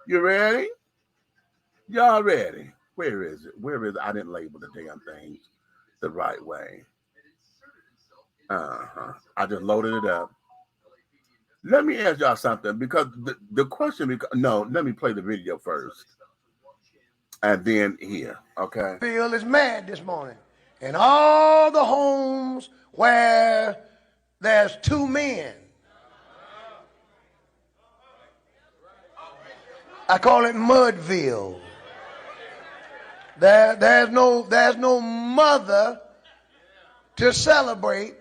You ready? Y'all ready? Where is it? Where is it? I didn't label the damn things the right way. I just loaded it up. Let me ask y'all something because the question, no, let me play the video first. And then here, okay? Bill is mad this morning. In all the homes where there's two men, I call it Mudville. There's no mother to celebrate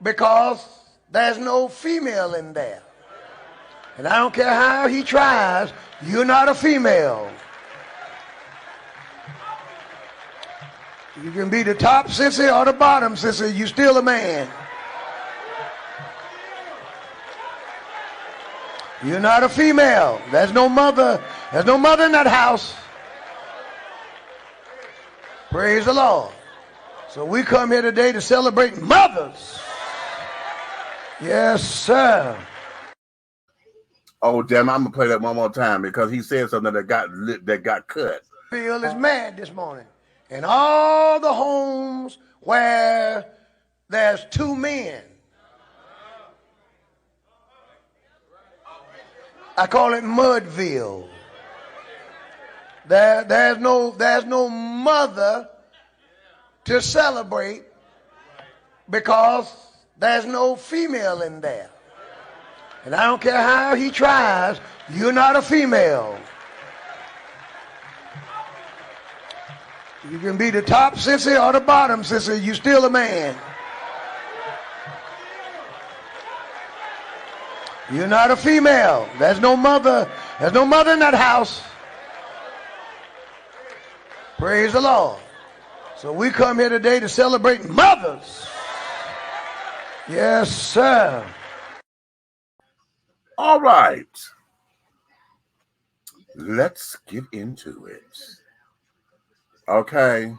because there's no female in there. And I don't care how he tries, you're not a female. You can be the top sissy or the bottom sissy, you still a man. You're not a female. There's no mother in that house. Praise the Lord. So we come here today to celebrate mothers. Yes, sir. Oh, damn, I'm going to play that one more time because he said something that got cut. Bill is mad this morning. In all the homes where there's two men, I call it Mudville. There's no mother to celebrate because there's no female in there. And I don't care how he tries, you're not a female. You can be the top sissy or the bottom sissy, you still a man. You're not a female. There's no mother in that house. Praise the Lord. So we come here today to celebrate mothers. Yes, sir. All right. Let's get into it. Okay.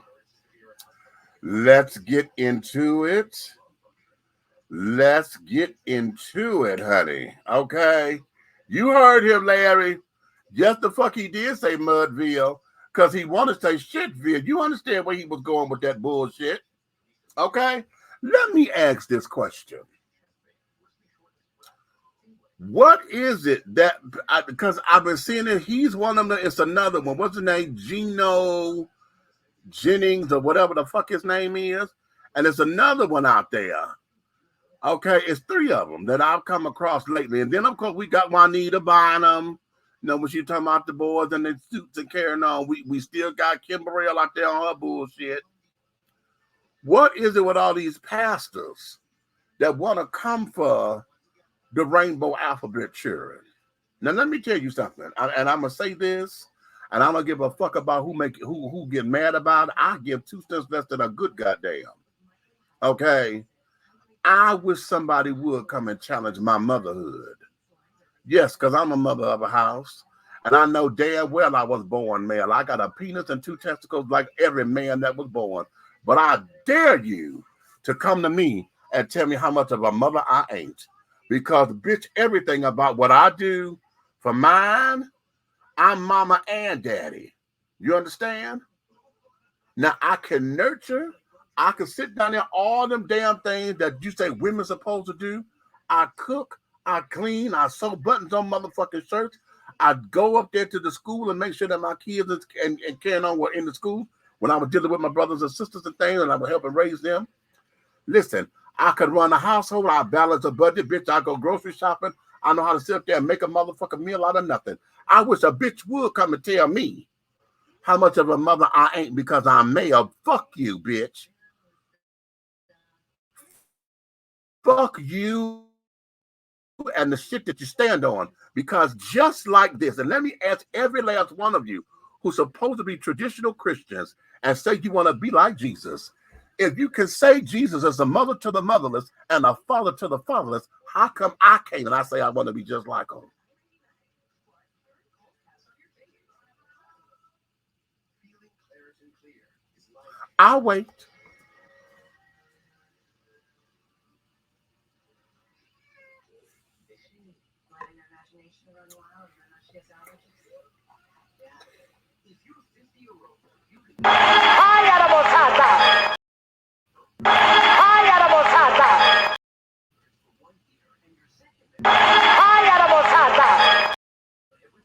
Let's get into it. Let's get into it, honey. Okay. You heard him, Larry. Yes, the fuck he did say Mudville because he wanted to say Shitville. You understand where he was going with that bullshit? Okay. Let me ask this question. What is it that, because I've been seeing it, he's one of them, it's another one. What's his name? Gino Jennings or whatever the fuck his name is. And there's another one out there. Okay, it's three of them that I've come across lately. And then, of course, we got Juanita Bynum. You know, when she talking about the boys and the suits and carrying on. We still got Kimberly out there on her bullshit. What is it with all these pastors that want to come for the rainbow alphabet children? Now, let me tell you something. And I'm going to say this. And I don't give a fuck about who get mad about it. I give 2 cents less than a good goddamn. Okay. I wish somebody would come and challenge my motherhood. Yes, because I'm a mother of a house. And I know damn well I was born male. I got a penis and 2 testicles like every man that was born. But I dare you to come to me and tell me how much of a mother I ain't. Because, bitch, everything about what I do for mine, I'm mama and daddy. You understand? Now, I can nurture. I can sit down there, all them damn things that you say women's supposed to do. I cook, I clean, I sew buttons on motherfucking shirts. I go up there to the school and make sure that my kids and carrying on were in the school when I was dealing with my brothers and sisters and things, and I was helping raise them. Listen, I could run a household. I balance a budget, bitch. I go grocery shopping. I know how to sit up there and make a motherfucking meal out of nothing. I wish a bitch would come and tell me how much of a mother I ain't because I'm male. Fuck you, bitch. Fuck you and the shit that you stand on. Because just like this, and let me ask every last one of you who's supposed to be traditional Christians and say you want to be like Jesus, if you can say Jesus is a mother to the motherless and a father to the fatherless, how come I can't and I say I want to be just like him? I'll wait.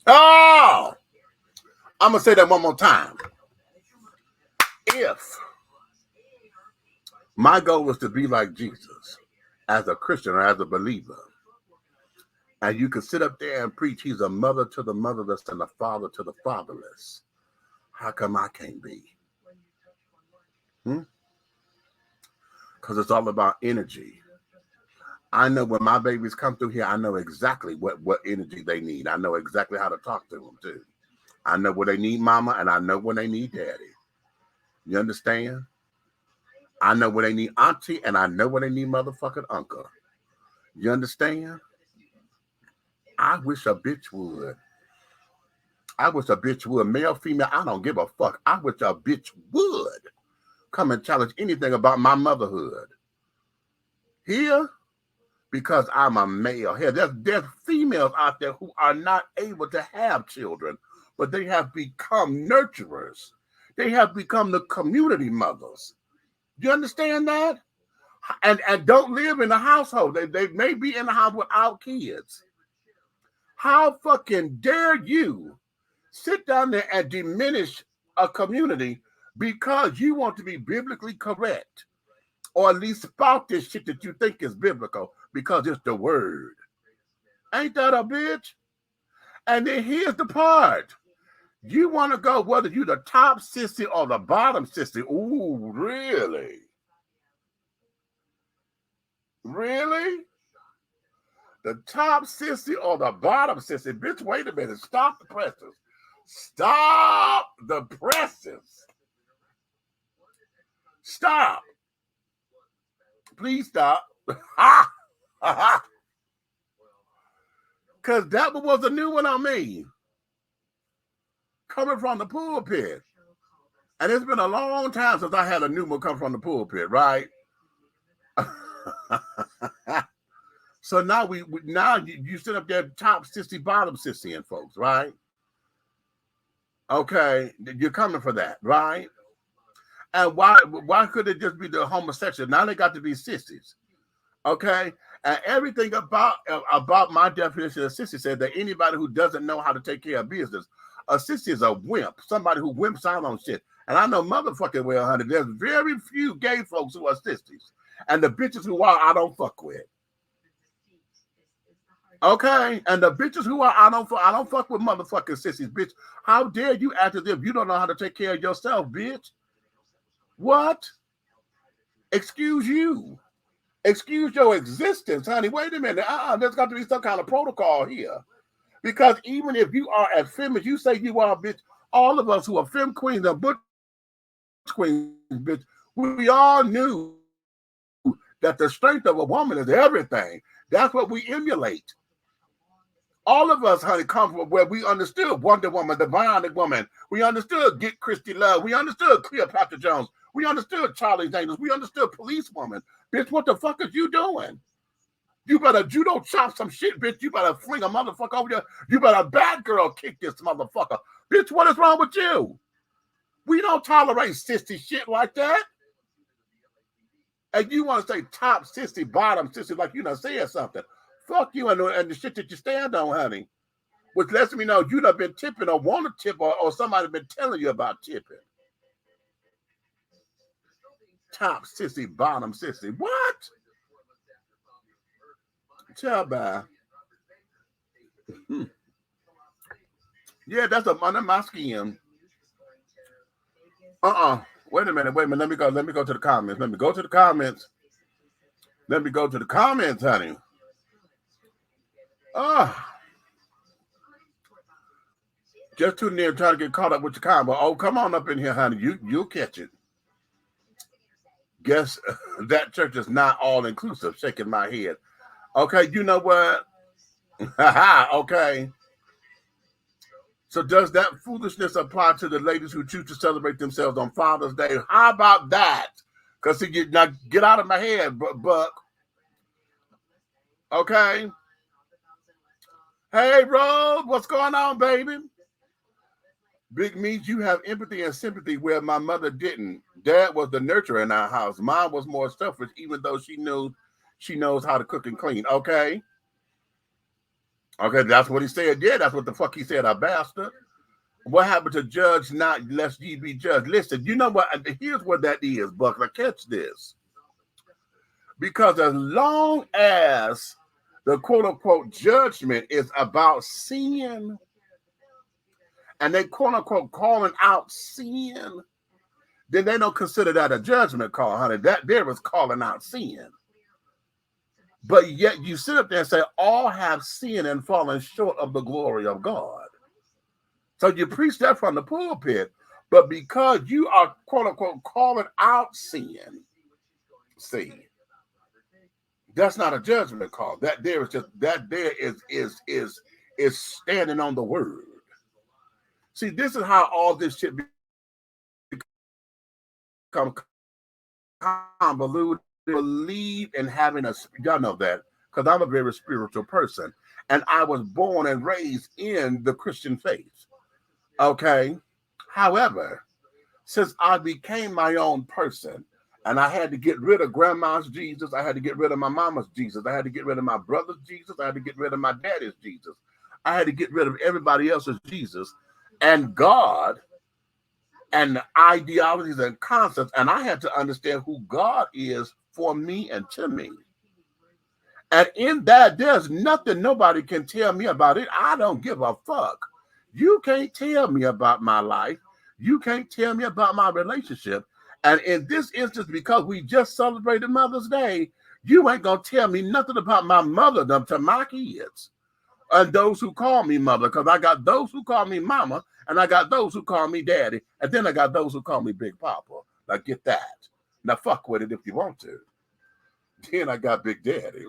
Oh, I'm going to say that one more time. If my goal was to be like Jesus as a Christian or as a believer, and you can sit up there and preach he's a mother to the motherless and a father to the fatherless, how come I can't be? Because it's all about energy. I know when my babies come through here, I know exactly what energy they need. I know exactly how to talk to them too. I know when they need mama and I know when they need daddy. You understand? I know when they need auntie and I know when they need motherfucking uncle. You understand? I wish a bitch would. I wish a bitch would. Male, female, I don't give a fuck. I wish a bitch would come and challenge anything about my motherhood. Here, because I'm a male. Here, there's females out there who are not able to have children, but they have become nurturers. They have become the community mothers. Do you understand that? And don't live in a household. They may be in a house without kids. How fucking dare you sit down there and diminish a community because you want to be biblically correct, or at least spout this shit that you think is biblical because it's the word. Ain't that a bitch? And then here's the part. You want to go whether you the top sissy or the bottom sissy. Ooh, really? Really? The top sissy or the bottom sissy? Bitch, wait a minute. Stop the presses. Stop the presses. Stop. Please stop. Ha! Ha! Because that was a new one on me. Coming from the pulpit. And it's been a long time since I had a new one come from the pulpit, right? So now you sit up there top sissy, bottom sissy and folks, right? Okay, you're coming for that, right? And why could it just be the homosexual? Now they got to be sissies, okay? And everything about my definition of sissy said that anybody who doesn't know how to take care of business, a sissy is a wimp, somebody who wimps out on shit. And I know motherfucking well, honey, there's very few gay folks who are sissies, and the bitches who are, I don't fuck with. Okay, and the bitches who are, I don't fuck with motherfucking sissies, bitch. How dare you act as if you don't know how to take care of yourself, bitch? What? Excuse you. Excuse your existence, honey. Wait a minute. There's got to be some kind of protocol here. Because even if you are as femme as you say you are, bitch, all of us who are femme queens and butch queens, bitch, we all knew that the strength of a woman is everything. That's what we emulate. All of us, honey, come from where we understood Wonder Woman, the Bionic Woman. We understood Get Christy Love. We understood Cleopatra Jones. We understood Charlie's Angels. We understood Police Woman. Bitch, what the fuck is you doing? You better judo chop some shit, bitch. You better fling a motherfucker over there. You better bad girl kick this motherfucker. Bitch, what is wrong with you? We don't tolerate sissy shit like that. And you want to say top sissy, bottom sissy like you done said something. Fuck you and the shit that you stand on, honey. Which lets me know you done been tipping or want to tip or somebody been telling you about tipping. Top sissy, bottom sissy. What? Tell by. Yeah, that's under my skin. Wait a minute. Let me go to the comments. Let me go to the comments, honey. Just too near trying to get caught up with your combo. Oh, come on up in here, honey. You'll catch it. Guess that church is not all inclusive. Shaking my head. Okay, you know what? Okay. So does that foolishness apply to the ladies who choose to celebrate themselves on Father's Day? How about that? Because now get out of my head, Buck. Okay. Hey, Rose, what's going on, baby? Big means you have empathy and sympathy where my mother didn't. Dad was the nurturer in our house. Mom was more selfish, even though she knows how to cook and clean. Okay. Okay, that's what he said. Yeah, that's what the fuck he said, a bastard. What happened to judge not lest ye be judged? Listen, you know what? Here's what that is, Buckler. Catch this. Because as long as the quote-unquote judgment is about sin, and they quote-unquote calling out sin, then they don't consider that a judgment call, honey. That there is calling out sin. But yet you sit up there and say, all have sinned and fallen short of the glory of God. So you preach that from the pulpit, but because you are quote-unquote calling out sin, see, that's not a judgment call. That there is just that there is standing on the word. See, this is how all this shit become convoluted. Believe in having y'all know that, because I'm a very spiritual person, and I was born and raised in the Christian faith. Okay. However, since I became my own person, and I had to get rid of grandma's Jesus, I had to get rid of my mama's Jesus, I had to get rid of my brother's Jesus, I had to get rid of my daddy's Jesus, I had to get rid of everybody else's Jesus, and God, and the ideologies and concepts, and I had to understand who God is for me and to me. And in that, there's nothing nobody can tell me about it. I don't give a fuck. You can't tell me about my life. You can't tell me about my relationship. And in this instance, because we just celebrated Mother's Day, you ain't gonna tell me nothing about my motherdom to my kids and those who call me mother, because I got those who call me mama, and I got those who call me daddy, and then I got those who call me Big Papa. Now get that. Now fuck with it if you want to. Then I got Big Daddy.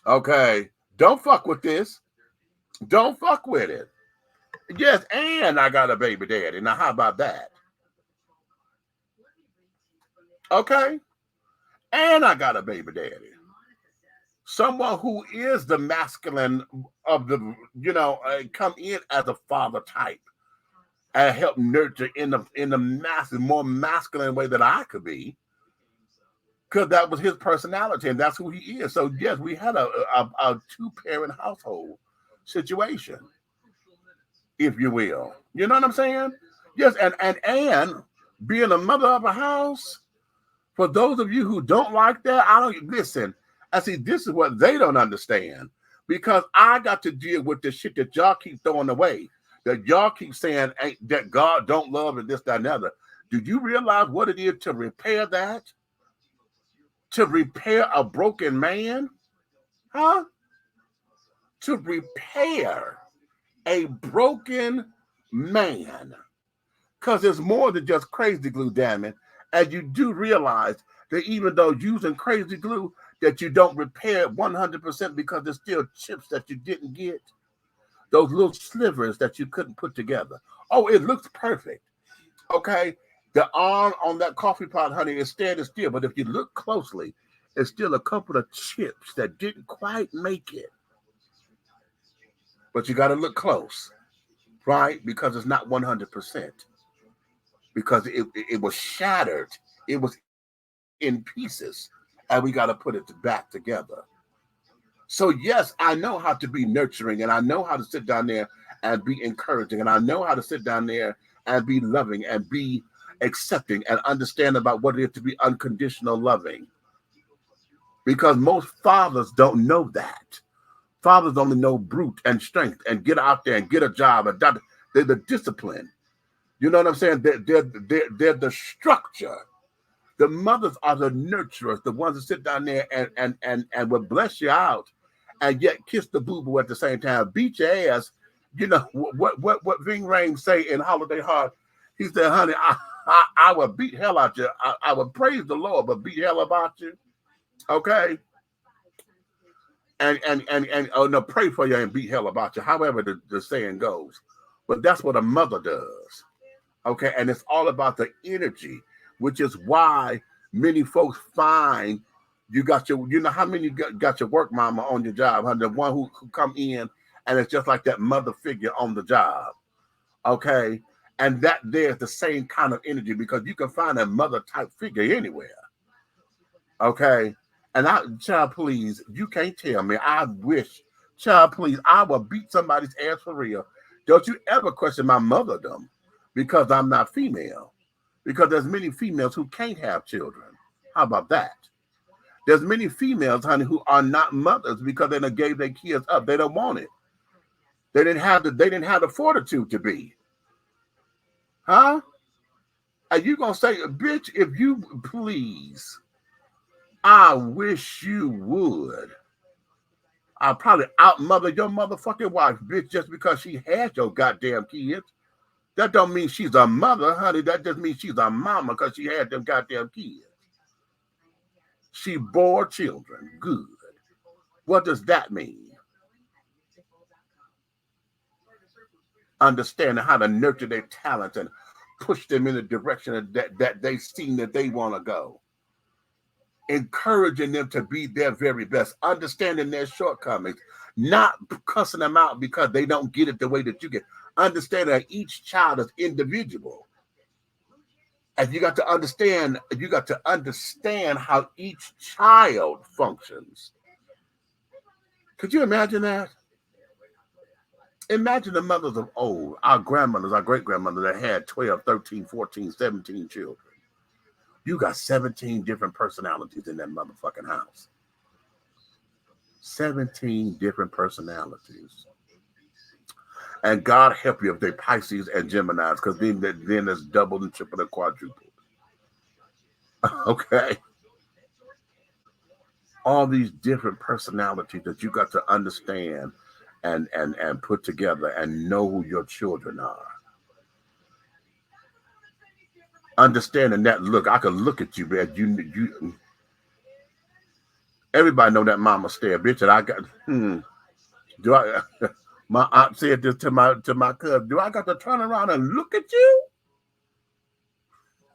Okay. Don't fuck with this. Don't fuck with it. Yes, and I got a baby daddy. Now how about that? Okay. And I got a baby daddy. Someone who is the masculine of the, come in as a father type and help nurture in the massive, more masculine way that I could be. Because that was his personality and that's who he is. So yes, we had a two-parent household situation, if you will. You know what I'm saying? Yes, and being a mother of a house, for those of you who don't like that, I don't listen. I see this is what they don't understand, because I got to deal with the shit that y'all keep throwing away, that y'all keep saying that God don't love and this, that, and the other. Do you realize what it is to repair that? To repair a broken man? Huh? To repair a broken man. Because there's more than just crazy glue, damn it. And you do realize that even though using crazy glue, that you don't repair it 100% because there's still chips that you didn't get. Those little slivers that you couldn't put together. Oh, it looks perfect. Okay. The arm on that coffee pot, honey, is standing still. But if you look closely, there's still a couple of chips that didn't quite make it. But you got to look close, right? Because it's not 100%. Because it was shattered. It was in pieces. And we got to put it back together. So yes, I know how to be nurturing, and I know how to sit down there and be encouraging, and I know how to sit down there and be loving and be accepting and understand about what it is to be unconditional loving. Because most fathers don't know that. Fathers only know brute and strength and get out there and get a job. And they're the discipline. You know what I'm saying? They're the structure. The mothers are the nurturers, the ones that sit down there and will bless you out and yet kiss the boo-boo at the same time, beat your ass. You know, what Ving Rhames say in Holiday Heart? He said, honey, I will beat hell out you. I will praise the Lord, but beat hell about you. Okay? And oh no, pray for you and beat hell about you, however the saying goes. But that's what a mother does. Okay, and it's all about the energy, which is why many folks find You got your, you know how many got your work mama on your job, huh? The one who come in and it's just like that mother figure on the job. Okay. And that there's the same kind of energy because you can find a mother type figure anywhere. Okay. And child, please, you can't tell me. I wish, child, please, I will beat somebody's ass for real. Don't you ever question my motherdom because I'm not female. Because there's many females who can't have children. How about that? There's many females, honey, who are not mothers because they done gave their kids up. They don't want it. They didn't have the fortitude to be. Huh? And you gonna say, bitch, if you please, I wish you would. I'll probably outmother your motherfucking wife, bitch, just because she had your goddamn kids. That don't mean she's a mother, honey. That just means she's a mama because she had them goddamn kids. She bore children. Good. What does that mean? Understanding how to nurture their talents and push them in the direction that they see that they want to go. Encouraging them to be their very best, understanding their shortcomings, not cussing them out because they don't get it the way that you get. Understanding that each child is individual. And you got to understand how each child functions. Could you imagine that? Imagine the mothers of old, our grandmothers, our great-grandmothers that had 12, 13, 14, 17 children. You got 17 different personalities in that motherfucking house. 17 different personalities. And God help you if they're Pisces and Geminis, because then it's doubled and tripled and quadrupled. Okay. All these different personalities that you got to understand and put together and know who your children are. Understanding that look, I could look at you, man. You everybody know that mama stare, bitch. And I got do I my aunt said this to my cousin. Do I got to turn around and look at you?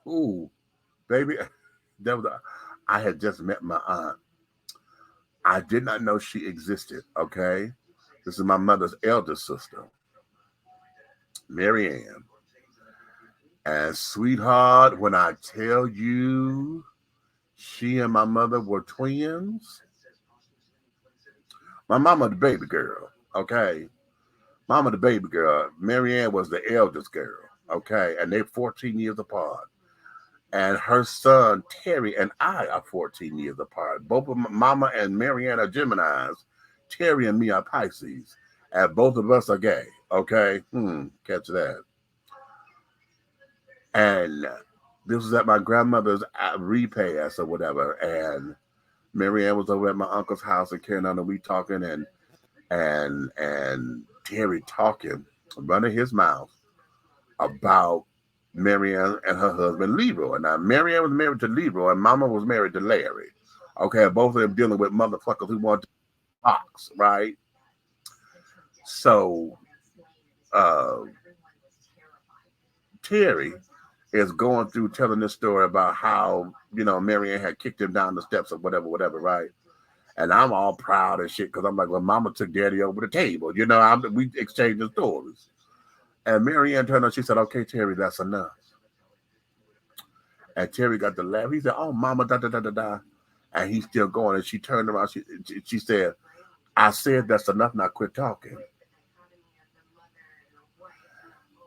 Ooh, baby. I had just met my aunt. I did not know she existed. Okay. This is my mother's eldest sister, Mary Ann. And sweetheart, when I tell you she and my mother were twins, my mama the baby girl, okay? Mama the baby girl, Mary Ann was the eldest girl, okay? And they're 14 years apart. And her son, Terry, and I are 14 years apart. Both of Mama and Mary Ann are Geminis. Terry and me are Pisces. And both of us are gay, okay? Catch that. And this was at my grandmother's repast or whatever. And Mary Ann was over at my uncle's house and carrying on and we talking and Terry talking, running his mouth about Mary Ann and her husband Leroy. Now Mary Ann was married to Leroy and Mama was married to Larry. Okay, both of them dealing with motherfuckers who want to box, right? So Terry is going through telling this story about how, Mary Ann had kicked him down the steps or whatever, right? And I'm all proud and shit because I'm like, well, Mama took Daddy over the table. We exchanged the stories. And Mary Ann turned on, she said, okay, Terry, that's enough. And Terry got to laugh. He said, oh, Mama, da-da-da-da-da. And he's still going. And she turned around. She said, I said that's enough, now quit talking.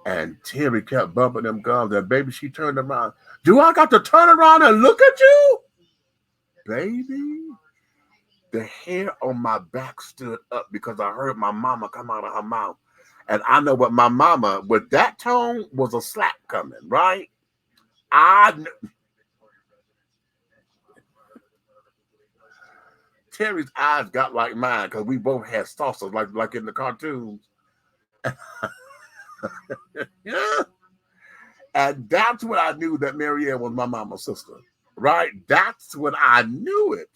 And Terry kept bumping them gums. And baby, she turned around. Do I got to turn around and look at you? Baby, the hair on my back stood up because I heard my mama come out of her mouth. And I know what my mama, with that tone, was a slap coming, right? Terry's eyes got like mine because we both had saucers like in the cartoons. Yeah. And that's when I knew that Mary Ann was my mama's sister, right? That's when I knew it.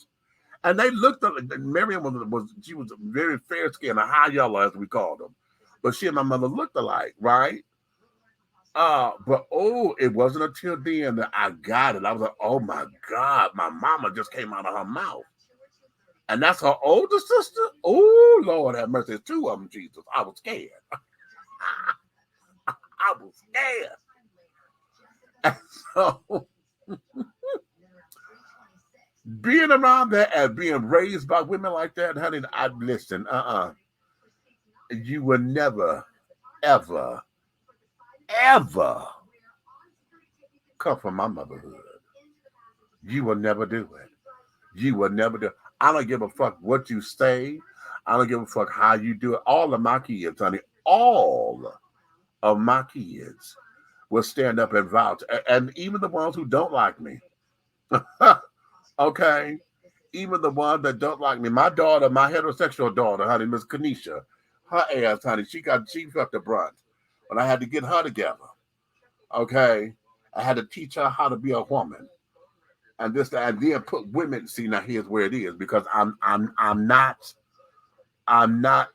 And they looked up, Mary Ann was very fair skinned, a high yellow as we called them. But she and my mother looked alike, right? But it wasn't until then that I got it. I was like, oh my God, my mama just came out of her mouth. And that's her older sister. Oh, Lord have mercy. Two of them, Jesus. I was scared. I was scared. And so being around that and being raised by women like that, honey, I listen, you will never, ever, ever come from my motherhood. You will never do it. You will never do it. I don't give a fuck what you say. I don't give a fuck how you do it. All of my kids, honey, all of my kids will stand up and vouch. And even the ones who don't like me. Okay? Even the ones that don't like me. My daughter, my heterosexual daughter, honey, Miss Kanisha, her ass, honey, she felt the brunt. But I had to get her together. Okay? I had to teach her how to be a woman. And this, and then put women. See, now here's where it is, because I'm not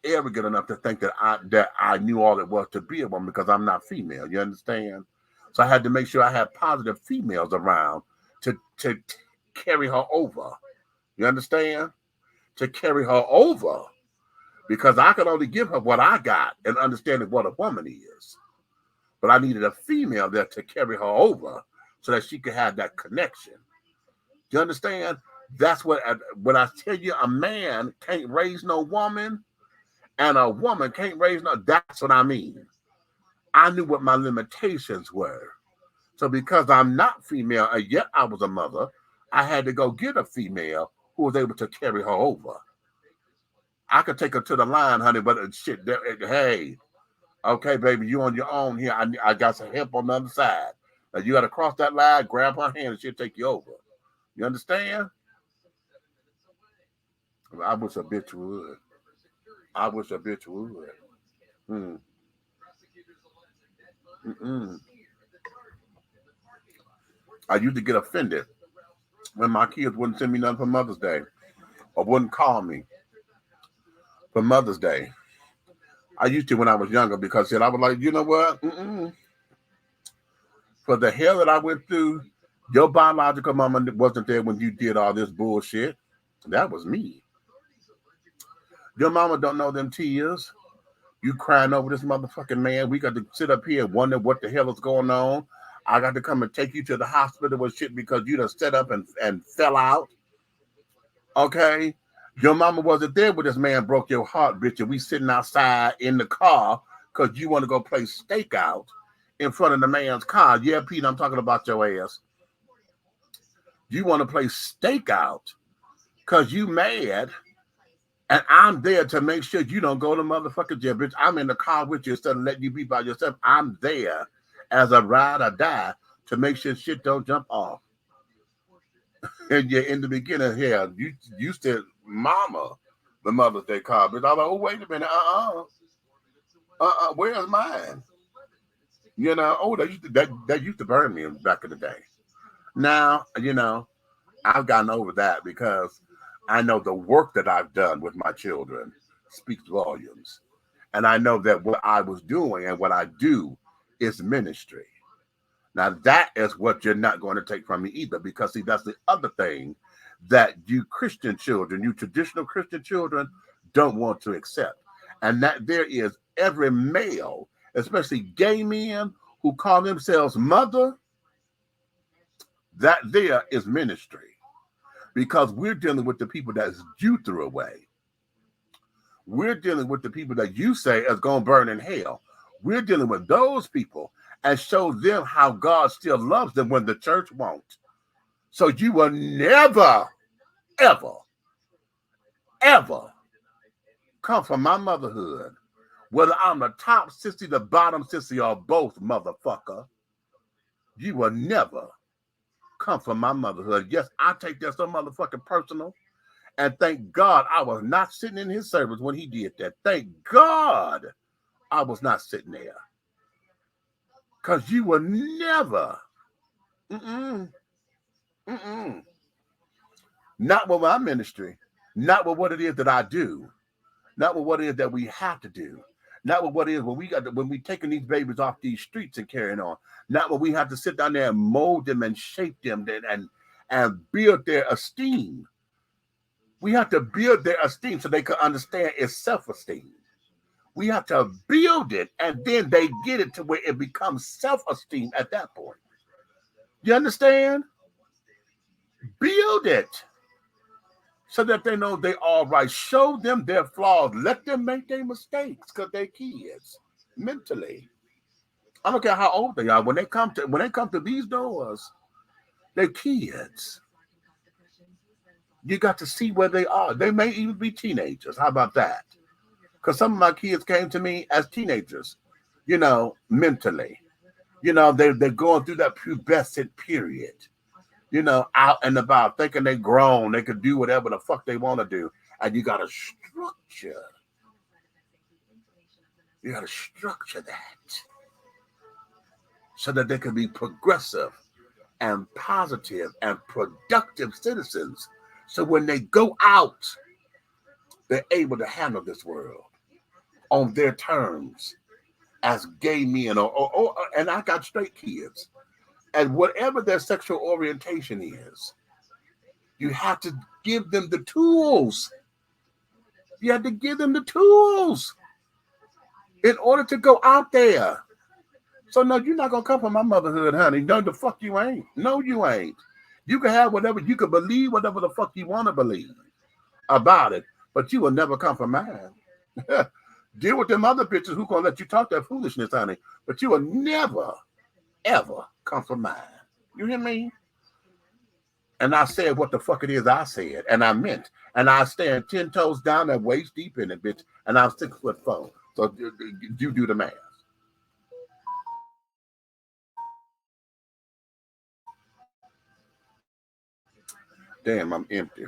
arrogant enough to think that I knew all it was to be a woman, because I'm not female. You understand? So I had to make sure I had positive females around to carry her over. You understand? To carry her over, because I could only give her what I got and understanding what a woman is. But I needed a female there to carry her over so that she could have that connection. You understand? That's what, when I tell you a man can't raise no woman and a woman can't raise no, that's what I mean. I knew what my limitations were. So because I'm not female, and yet I was a mother, I had to go get a female who was able to carry her over. I could take her to the line, honey, but shit, hey, okay, baby, you on your own here. I got some help on the other side. Now you got to cross that line, grab her hand, and she'll take you over. You understand? I wish a bitch would. I wish a bitch would. I used to get offended when my kids wouldn't send me nothing for Mother's Day or wouldn't call me for Mother's Day. I used to when I was younger, because I was like, you know what? For the hell that I went through, your biological mama wasn't there when you did all this bullshit. That was me. Your mama don't know them tears. You crying over this motherfucking man. We got to sit up here and wonder what the hell is going on. I got to come and take you to the hospital with shit because you done set up and fell out. Okay? Your mama wasn't there when this man broke your heart, bitch, and we sitting outside in the car because you want to go play stakeout in front of the man's car. Yeah, Pete, I'm talking about your ass. You want to play stakeout because you mad, and I'm there to make sure you don't go to motherfucking jail, bitch. I'm in the car with you instead of letting you be by yourself. I'm there as a ride or die to make sure shit don't jump off. And yeah, in the beginning, yeah, you said mama, the Mother's Day card, but I'm like, oh, wait a minute, where's mine? You know, oh, that used to burn me back in the day. Now, you know, I've gotten over that because I know the work that I've done with my children speaks volumes. And I know that what I was doing and what I do is ministry. Now, that is what you're not going to take from me either, because, see, that's the other thing that you Christian children, you traditional Christian children, don't want to accept. And that there is every male, especially gay men, who call themselves mother, that there is ministry. Because we're dealing with the people that you threw away. We're dealing with the people that you say is going to burn in hell. We're dealing with those people and show them how God still loves them when the church won't. So you will never, ever, ever come from my motherhood, whether I'm the top sissy, the bottom sissy, or both, motherfucker. You will never come from my motherhood. Yes, I take that so motherfucking personal. And thank God I was not sitting in his service when he did that. Thank God I was not sitting there. Because you will never, not with my ministry, not with what it is that I do, not with what it is that we have to do, Not what it is when when we taking these babies off these streets and carrying on. Not when we have to sit down there and mold them and shape them and build their esteem. We have to build their esteem so they can understand it's self-esteem. We have to build it, and then they get it to where it becomes self-esteem at that point. You understand? Build it so that they know they all right. Show them their flaws. Let them make their mistakes because they're kids mentally. I don't care how old they are. When they come to these doors, they're kids. You got to see where they are. They may even be teenagers. How about that? Because some of my kids came to me as teenagers, mentally. They're going through that pubescent period, out and about, thinking they grown, they could do whatever the fuck they want to do. And you got to structure. You got to structure that so that they can be progressive and positive and productive citizens. So when they go out, they're able to handle this world on their terms as gay men and I got straight kids. And whatever their sexual orientation is, you have to give them the tools. You have to give them the tools in order to go out there. So no, you're not gonna come from my motherhood, honey. No, the fuck you ain't. No, you ain't. You can have whatever, you can believe whatever the fuck you want to believe about it, but you will never come from mine. Deal with them other bitches who gonna let you talk that foolishness, honey. But you will never, ever come from mine. You hear me? And I said what the fuck it is I said, and I meant. And I stand 10 toes down and waist deep in it, bitch. And I'm 6'4". So you do the math. Damn, I'm empty.